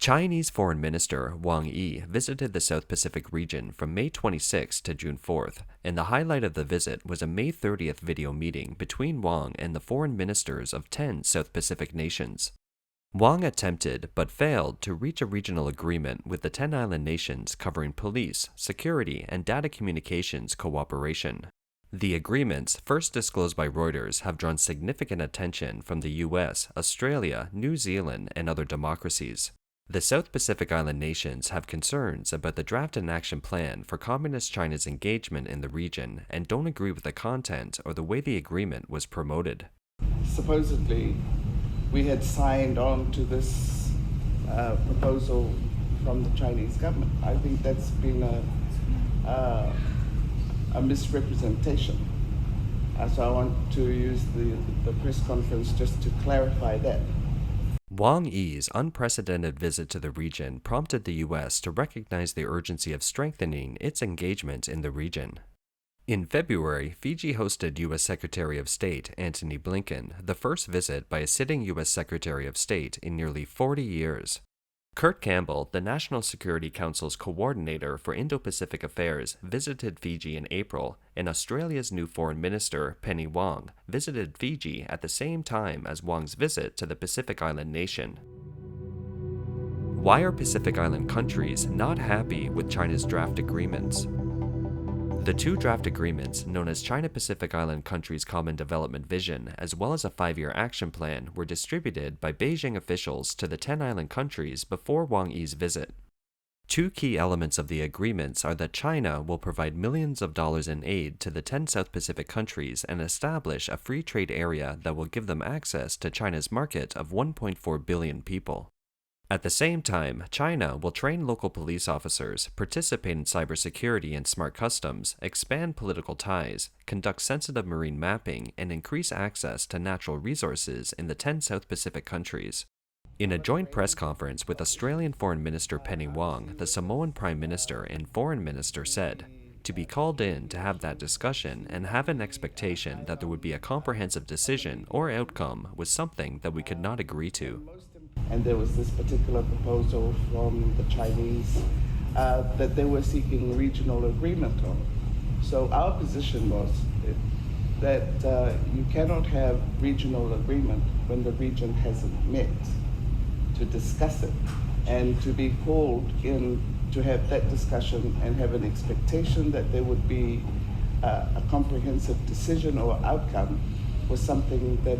Chinese Foreign Minister Wang Yi visited the South Pacific region from May 26 to June 4th, and the highlight of the visit was a May 30th video meeting between Wang and the foreign ministers of 10 South Pacific nations. Wang attempted, but failed, to reach a regional agreement with the 10 island nations covering police, security, and data communications cooperation. The agreements, first disclosed by Reuters, have drawn significant attention from the US, Australia, New Zealand, and other democracies. The South Pacific Island nations have concerns about the draft and action plan for Communist China's engagement in the region and don't agree with the content or the way the agreement was promoted. Supposedly, we had signed on to this proposal from the Chinese government. I think that's been a misrepresentation. So I want to use the press conference just to clarify that. Wang Yi's unprecedented visit to the region prompted the U.S. to recognize the urgency of strengthening its engagement in the region. In February, Fiji hosted U.S. Secretary of State Antony Blinken, the first visit by a sitting U.S. Secretary of State in nearly 40 years. Kurt Campbell, the National Security Council's coordinator for Indo-Pacific Affairs, visited Fiji in April, and Australia's new Foreign Minister, Penny Wong, visited Fiji at the same time as Wong's visit to the Pacific Island nation. Why are Pacific Island countries not happy with China's draft agreements? The two draft agreements, known as China-Pacific Island Countries Common Development Vision, as well as a 5-year action plan, were distributed by Beijing officials to the 10 island countries before Wang Yi's visit. Two key elements of the agreements are that China will provide millions of dollars in aid to the 10 South Pacific countries and establish a free trade area that will give them access to China's market of 1.4 billion people. At the same time, China will train local police officers, participate in cybersecurity and smart customs, expand political ties, conduct sensitive marine mapping, and increase access to natural resources in the 10 South Pacific countries. In a joint press conference with Australian Foreign Minister Penny Wong, the Samoan Prime Minister and Foreign Minister said, to be called in to have that discussion and have an expectation that there would be a comprehensive decision or outcome was something that we could not agree to. And there was this particular proposal from the Chinese that they were seeking regional agreement on. So our position was that you cannot have regional agreement when the region hasn't met to discuss it, and to be called in to have that discussion and have an expectation that there would be a comprehensive decision or outcome was something that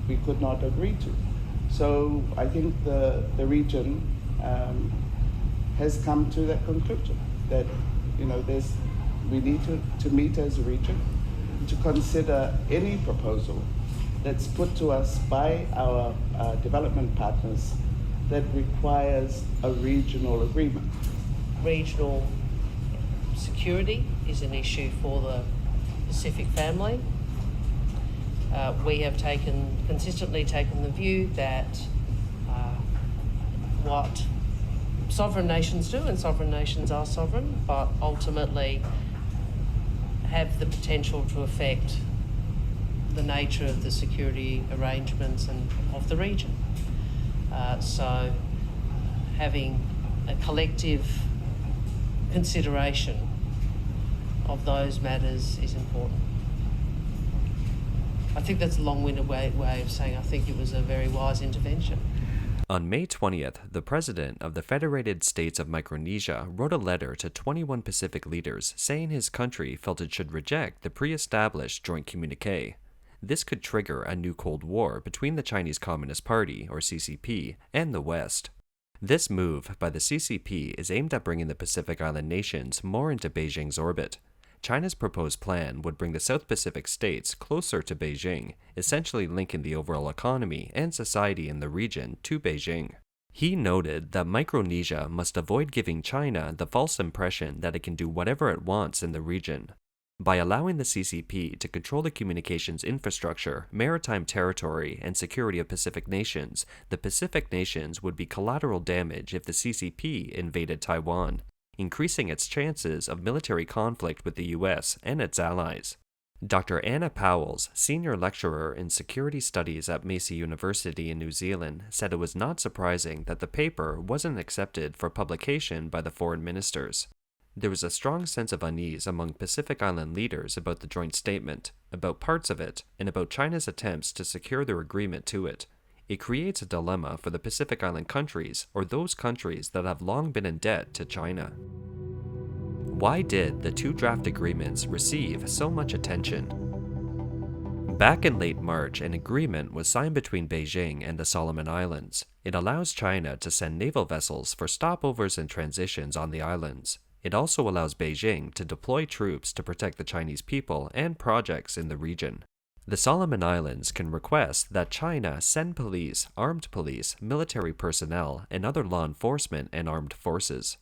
we could not agree to. So I think the region has come to that conclusion that we need to meet as a region to consider any proposal that's put to us by our development partners that requires a regional agreement. Regional security is an issue for the Pacific family. We have consistently taken the view that what sovereign nations do, and sovereign nations are sovereign, but ultimately have the potential to affect the nature of the security arrangements and of the region. So having a collective consideration of those matters is important. I think that's a long-winded way of saying I think it was a very wise intervention. On May 20th, the president of the Federated States of Micronesia wrote a letter to 21 Pacific leaders saying his country felt it should reject the pre-established joint communique. This could trigger a new Cold War between the Chinese Communist Party, or CCP, and the West. This move by the CCP is aimed at bringing the Pacific Island nations more into Beijing's orbit. China's proposed plan would bring the South Pacific states closer to Beijing, essentially linking the overall economy and society in the region to Beijing. He noted that Micronesia must avoid giving China the false impression that it can do whatever it wants in the region. By allowing the CCP to control the communications infrastructure, maritime territory, and security of Pacific nations, the Pacific nations would be collateral damage if the CCP invaded Taiwan, increasing its chances of military conflict with the US and its allies. Dr. Anna Powells, senior lecturer in security studies at Massey University in New Zealand, said it was not surprising that the paper wasn't accepted for publication by the foreign ministers. There was a strong sense of unease among Pacific Island leaders about the joint statement, about parts of it, and about China's attempts to secure their agreement to it. It creates a dilemma for the Pacific Island countries, or those countries that have long been in debt to China. Why did the two draft agreements receive so much attention? Back in late March, an agreement was signed between Beijing and the Solomon Islands. It allows China to send naval vessels for stopovers and transitions on the islands. It also allows Beijing to deploy troops to protect the Chinese people and projects in the region. The Solomon Islands can request that China send police, armed police, military personnel, and other law enforcement and armed forces.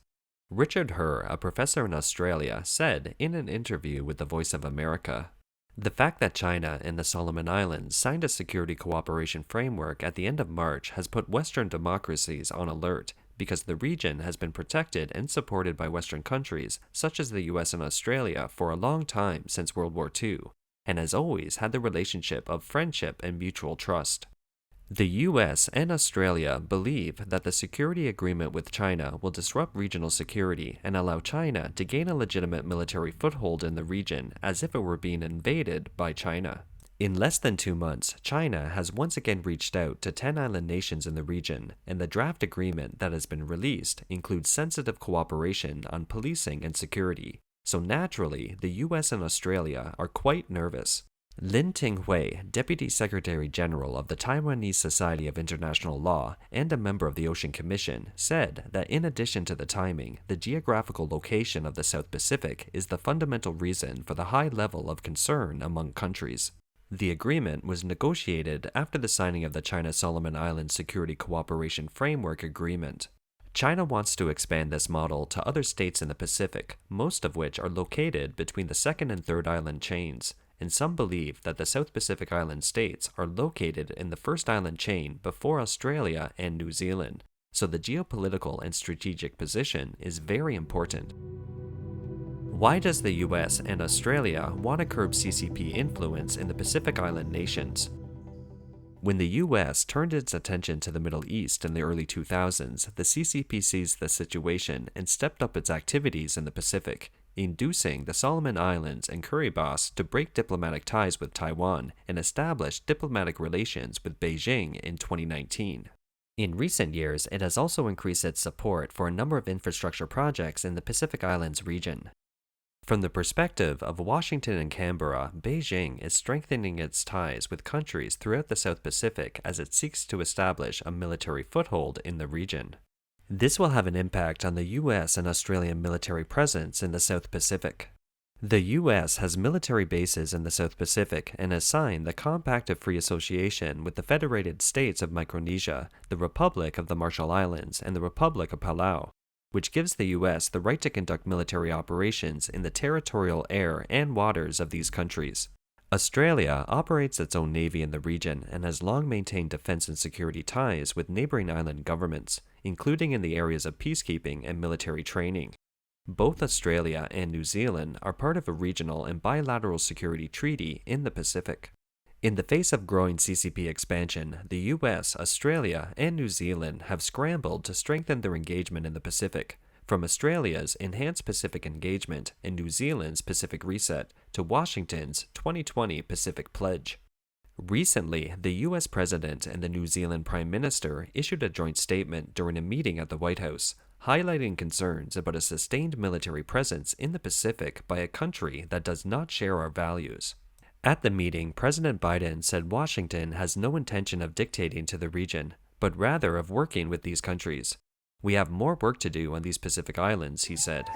Richard Herr, a professor in Australia, said in an interview with the Voice of America, "The fact that China and the Solomon Islands signed a security cooperation framework at the end of March has put Western democracies on alert because the region has been protected and supported by Western countries such as the US and Australia for a long time since World War II, and has always had the relationship of friendship and mutual trust." The US and Australia believe that the security agreement with China will disrupt regional security and allow China to gain a legitimate military foothold in the region as if it were being invaded by China. In less than 2 months, China has once again reached out to 10 island nations in the region, and the draft agreement that has been released includes sensitive cooperation on policing and security. So naturally, the US and Australia are quite nervous. Lin Ting-hui, Deputy Secretary General of the Taiwanese Society of International Law and a member of the Ocean Commission, said that in addition to the timing, the geographical location of the South Pacific is the fundamental reason for the high level of concern among countries. The agreement was negotiated after the signing of the China-Solomon Islands Security Cooperation Framework Agreement. China wants to expand this model to other states in the Pacific, most of which are located between the second and third island chains, and some believe that the South Pacific Island states are located in the first island chain before Australia and New Zealand, so the geopolitical and strategic position is very important. Why does the US and Australia want to curb CCP influence in the Pacific Island nations? When the US turned its attention to the Middle East in the early 2000s, the CCP seized the situation and stepped up its activities in the Pacific, inducing the Solomon Islands and Kiribati to break diplomatic ties with Taiwan and establish diplomatic relations with Beijing in 2019. In recent years, it has also increased its support for a number of infrastructure projects in the Pacific Islands region. From the perspective of Washington and Canberra, Beijing is strengthening its ties with countries throughout the South Pacific as it seeks to establish a military foothold in the region. This will have an impact on the US and Australian military presence in the South Pacific. The US has military bases in the South Pacific and has signed the Compact of Free Association with the Federated States of Micronesia, the Republic of the Marshall Islands, and the Republic of Palau, which gives the US the right to conduct military operations in the territorial air and waters of these countries. Australia operates its own navy in the region and has long maintained defense and security ties with neighboring island governments, including in the areas of peacekeeping and military training. Both Australia and New Zealand are part of a regional and bilateral security treaty in the Pacific. In the face of growing CCP expansion, the US, Australia, and New Zealand have scrambled to strengthen their engagement in the Pacific, from Australia's Enhanced Pacific Engagement and New Zealand's Pacific Reset to Washington's 2020 Pacific Pledge. Recently, the US President and the New Zealand Prime Minister issued a joint statement during a meeting at the White House, highlighting concerns about a sustained military presence in the Pacific by a country that does not share our values. At the meeting, President Biden said Washington has no intention of dictating to the region, but rather of working with these countries. "We have more work to do on these Pacific Islands," he said.